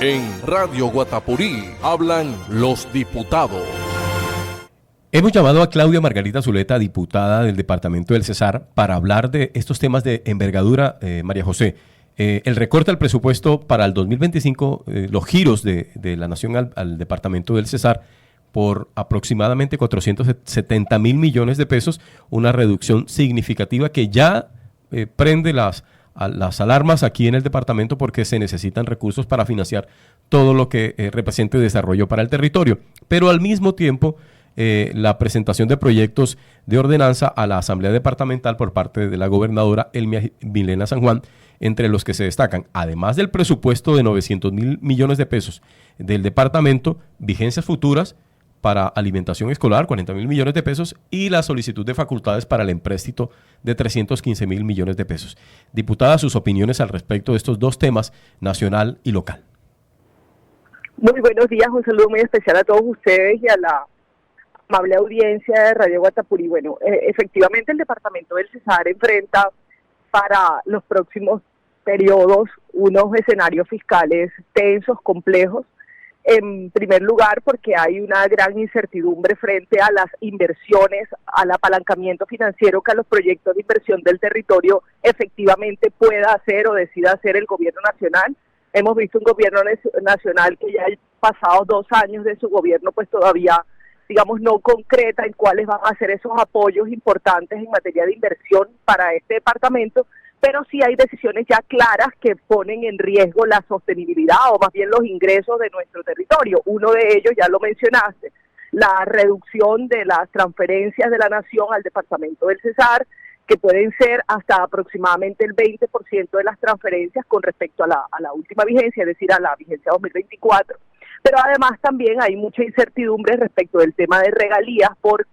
En Radio Guatapurí hablan los diputados. Hemos llamado a Claudia Margarita Zuleta, diputada del departamento del Cesar, para hablar de estos temas de envergadura, María José. El recorte al presupuesto para el 2025, los giros de la Nación al departamento del Cesar por aproximadamente 470.000 millones de pesos, una reducción significativa que ya prende las alarmas aquí en el departamento porque se necesitan recursos para financiar todo lo que represente desarrollo para el territorio. Pero al mismo tiempo, la presentación de proyectos de ordenanza a la Asamblea Departamental por parte de la gobernadora Elmia Milena San Juan, entre los que se destacan, además del presupuesto de 900.000 millones de pesos del departamento, vigencias futuras para alimentación escolar, 40.000 millones de pesos, y la solicitud de facultades para el empréstito de 315.000 millones de pesos. Diputada, sus opiniones al respecto de estos dos temas, nacional y local. Muy buenos días, un saludo muy especial a todos ustedes y a la amable audiencia de Radio Guatapurí. Bueno, efectivamente el departamento del Cesar enfrenta para los próximos periodos unos escenarios fiscales tensos, complejos. En primer lugar, porque hay una gran incertidumbre frente a las inversiones, al apalancamiento financiero que a los proyectos de inversión del territorio efectivamente pueda hacer o decida hacer el gobierno nacional. Hemos visto un gobierno nacional que ya pasados 2 años de su gobierno, pues todavía, digamos, no concreta en cuáles van a ser esos apoyos importantes en materia de inversión para este departamento, pero sí hay decisiones ya claras que ponen en riesgo la sostenibilidad o más bien los ingresos de nuestro territorio. Uno de ellos, ya lo mencionaste, la reducción de las transferencias de la nación al departamento del Cesar, que pueden ser hasta aproximadamente el 20% de las transferencias con respecto a la última vigencia, es decir, a la vigencia 2024. Pero además también hay mucha incertidumbre respecto del tema de regalías por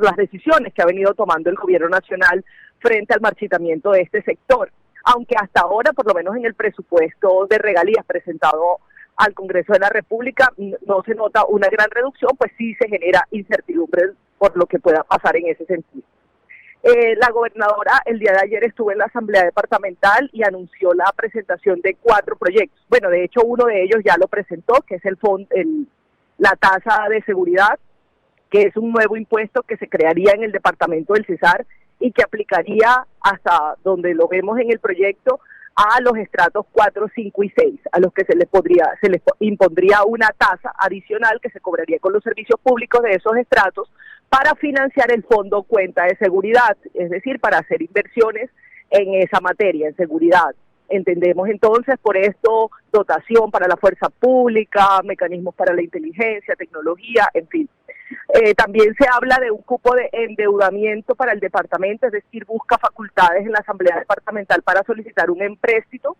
las decisiones que ha venido tomando el gobierno nacional frente al marchitamiento de este sector. Aunque hasta ahora, por lo menos en el presupuesto de regalías presentado al Congreso de la República, no se nota una gran reducción, pues sí se genera incertidumbre por lo que pueda pasar en ese sentido. La gobernadora el día de ayer estuvo en la Asamblea Departamental y anunció la presentación de 4 proyectos. Bueno, de hecho uno de ellos ya lo presentó, que es la tasa de seguridad, que es un nuevo impuesto que se crearía en el departamento del Cesar y que aplicaría hasta donde lo vemos en el proyecto a los estratos 4, 5 y 6, a los que se les impondría una tasa adicional que se cobraría con los servicios públicos de esos estratos para financiar el fondo cuenta de seguridad, es decir, para hacer inversiones en esa materia, en seguridad. Entendemos entonces por esto dotación para la fuerza pública, mecanismos para la inteligencia, tecnología, en fin. También se habla de un cupo de endeudamiento para el departamento, es decir, busca facultades en la Asamblea Departamental para solicitar un empréstito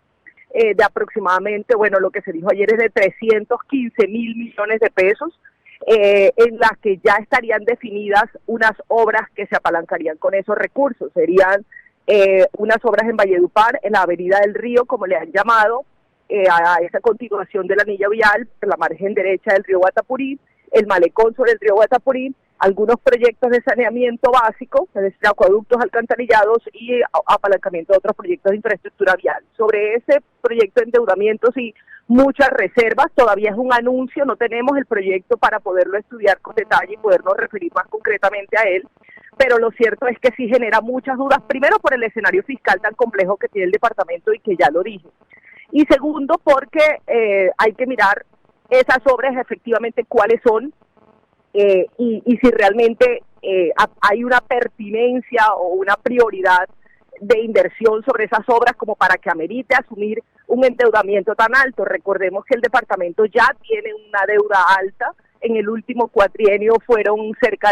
de aproximadamente, bueno, lo que se dijo ayer es de 315.000 millones de pesos, en las que ya estarían definidas unas obras que se apalancarían con esos recursos. Serían unas obras en Valledupar, en la Avenida del Río, como le han llamado, a esa continuación del anillo vial, por la margen derecha del río Guatapurí, el malecón sobre el río Guatapurí, algunos proyectos de saneamiento básico, es decir, acueductos, alcantarillados y apalancamiento de otros proyectos de infraestructura vial. Sobre ese proyecto de endeudamiento, sí, muchas reservas, todavía es un anuncio, no tenemos el proyecto para poderlo estudiar con detalle y podernos referir más concretamente a él, pero lo cierto es que sí genera muchas dudas, primero por el escenario fiscal tan complejo que tiene el departamento y que ya lo dije, y segundo porque hay que mirar esas obras efectivamente cuáles son y si realmente hay una pertinencia o una prioridad de inversión sobre esas obras como para que amerite asumir un endeudamiento tan alto. Recordemos que el departamento ya tiene una deuda alta, en el último cuatrienio fueron cerca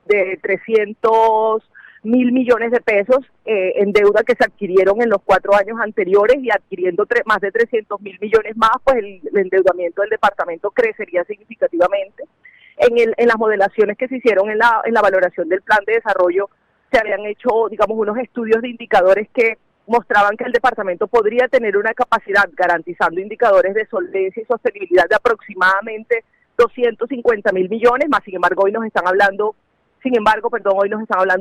de 300.000 millones de pesos en deuda que se adquirieron en los 4 años anteriores, y adquiriendo más de 300.000 millones más, pues el endeudamiento del departamento crecería significativamente. En las modelaciones que se hicieron en la valoración del plan de desarrollo, se habían hecho, digamos, unos estudios de indicadores que mostraban que el departamento podría tener una capacidad, garantizando indicadores de solvencia y sostenibilidad, de aproximadamente 250.000 millones, más hoy nos están hablando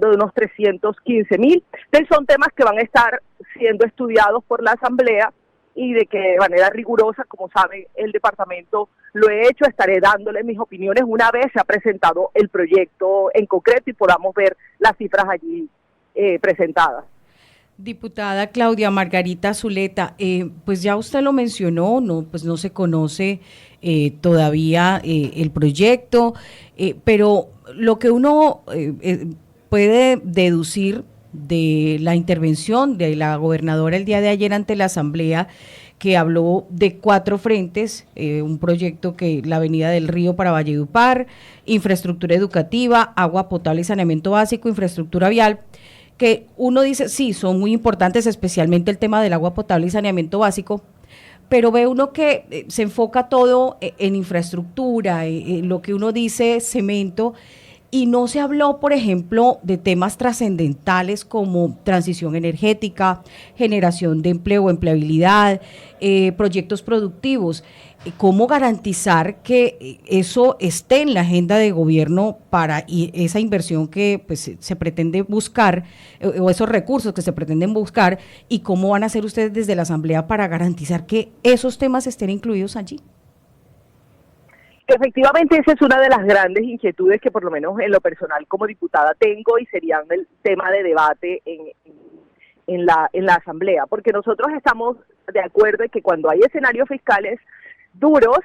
de unos 315.000. Entonces son temas que van a estar siendo estudiados por la Asamblea y de que de manera rigurosa, como sabe el departamento, lo he hecho, estaré dándole mis opiniones una vez se ha presentado el proyecto en concreto y podamos ver las cifras allí presentadas. Diputada Claudia Margarita Zuleta, pues ya usted lo mencionó, pues no se conoce todavía el proyecto, pero lo que uno puede deducir de la intervención de la gobernadora el día de ayer ante la Asamblea, que habló de 4 frentes, un proyecto que la Avenida del Río para Valledupar, infraestructura educativa, agua potable y saneamiento básico, infraestructura vial, que uno dice, sí, son muy importantes, especialmente el tema del agua potable y saneamiento básico, pero ve uno que se enfoca todo en infraestructura, en lo que uno dice cemento, y no se habló, por ejemplo, de temas trascendentales como transición energética, generación de empleo o empleabilidad, proyectos productivos. ¿Cómo garantizar que eso esté en la agenda de gobierno para esa inversión que pues se pretende buscar, o esos recursos que se pretenden buscar, y cómo van a hacer ustedes desde la Asamblea para garantizar que esos temas estén incluidos allí? Efectivamente, esa es una de las grandes inquietudes que por lo menos en lo personal como diputada tengo y serían el tema de debate en la Asamblea, porque nosotros estamos de acuerdo en que cuando hay escenarios fiscales duros,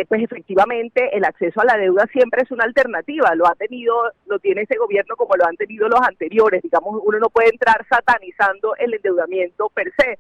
pues efectivamente el acceso a la deuda siempre es una alternativa, lo tiene ese gobierno como lo han tenido los anteriores, digamos, uno no puede entrar satanizando el endeudamiento per se,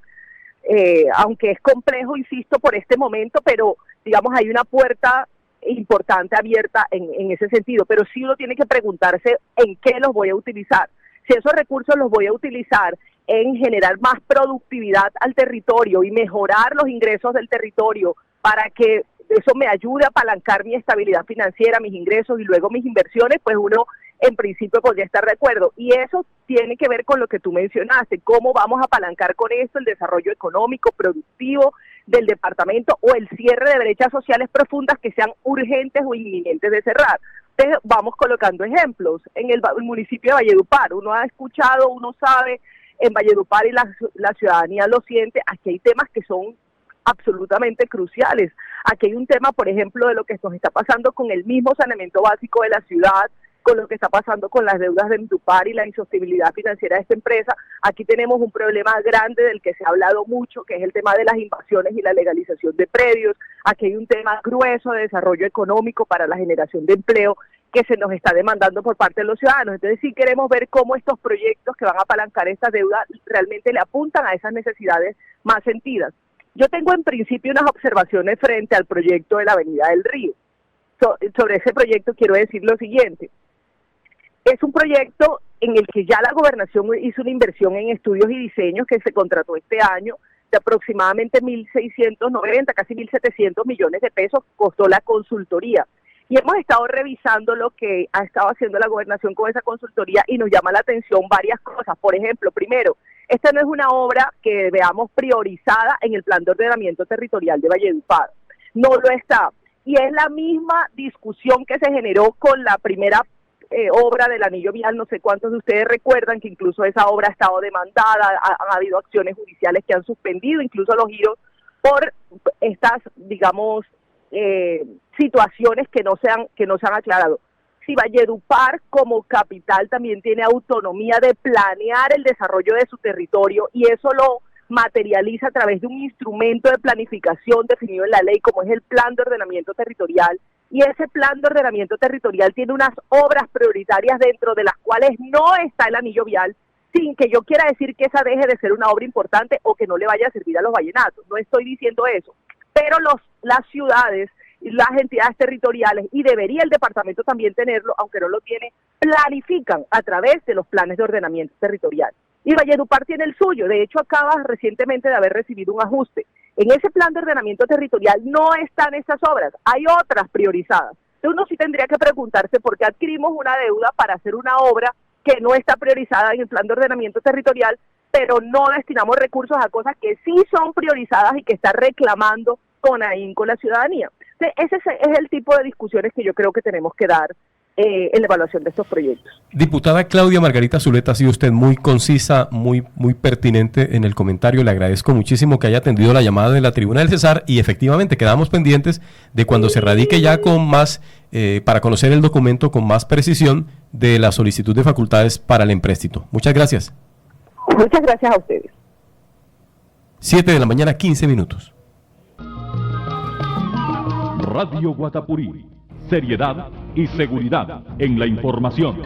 aunque es complejo, insisto, por este momento, pero digamos hay una puerta importante abierta en ese sentido, pero sí uno tiene que preguntarse en qué los voy a utilizar. Si esos recursos los voy a utilizar en generar más productividad al territorio y mejorar los ingresos del territorio para que eso me ayude a apalancar mi estabilidad financiera, mis ingresos y luego mis inversiones, pues uno en principio podría estar de acuerdo. Y eso tiene que ver con lo que tú mencionaste, cómo vamos a apalancar con esto el desarrollo económico, productivo del departamento o el cierre de brechas sociales profundas que sean urgentes o inminentes de cerrar. Entonces vamos colocando ejemplos. En el municipio de Valledupar, uno ha escuchado, uno sabe, en Valledupar y la ciudadanía lo siente, aquí hay temas que son absolutamente cruciales. Aquí hay un tema, por ejemplo, de lo que nos está pasando con el mismo saneamiento básico de la ciudad, con lo que está pasando con las deudas de Valledupar y la insostenibilidad financiera de esta empresa. Aquí tenemos un problema grande del que se ha hablado mucho, que es el tema de las invasiones y la legalización de predios. Aquí hay un tema grueso de desarrollo económico para la generación de empleo que se nos está demandando por parte de los ciudadanos. Entonces sí queremos ver cómo estos proyectos que van a apalancar esta deuda realmente le apuntan a esas necesidades más sentidas. Yo tengo en principio unas observaciones frente al proyecto de la Avenida del Río. Sobre ese proyecto quiero decir lo siguiente. Es un proyecto en el que ya la gobernación hizo una inversión en estudios y diseños que se contrató este año de aproximadamente 1.690, casi 1.700 millones de pesos costó la consultoría. Y hemos estado revisando lo que ha estado haciendo la gobernación con esa consultoría y nos llama la atención varias cosas. Por ejemplo, primero, esta no es una obra que veamos priorizada en el plan de ordenamiento territorial de Valledupar. No lo está. Y es la misma discusión que se generó con la primera obra del anillo vial. No sé cuántos de ustedes recuerdan que incluso esa obra ha estado demandada, han habido acciones judiciales que han suspendido incluso los giros por estas, digamos, situaciones que no se han aclarado. Si Valledupar como capital también tiene autonomía de planear el desarrollo de su territorio y eso lo materializa a través de un instrumento de planificación definido en la ley como es el Plan de Ordenamiento Territorial, y ese Plan de Ordenamiento Territorial tiene unas obras prioritarias dentro de las cuales no está el anillo vial, sin que yo quiera decir que esa deje de ser una obra importante o que no le vaya a servir a los vallenatos, no estoy diciendo eso, pero las ciudades, las entidades territoriales, y debería el departamento también tenerlo, aunque no lo tiene, planifican a través de los planes de ordenamiento territorial. Y Valledupar tiene el suyo, de hecho acaba recientemente de haber recibido un ajuste. En ese plan de ordenamiento territorial no están estas obras, hay otras priorizadas. Entonces uno sí tendría que preguntarse por qué adquirimos una deuda para hacer una obra que no está priorizada en el plan de ordenamiento territorial, pero no destinamos recursos a cosas que sí son priorizadas y que está reclamando con ahínco la ciudadanía. Entonces, ese es el tipo de discusiones que yo creo que tenemos que dar en la evaluación de estos proyectos. Diputada Claudia Margarita Zuleta, ha sido usted muy concisa, muy pertinente en el comentario. Le agradezco muchísimo que haya atendido la llamada de la tribuna del Cesar y efectivamente quedamos pendientes de cuando se radique ya con más, para conocer el documento con más precisión de la solicitud de facultades para el empréstito. Muchas gracias. Muchas gracias a ustedes. 7 de la mañana, 15 minutos. Radio Guatapurí. Seriedad y seguridad en la información.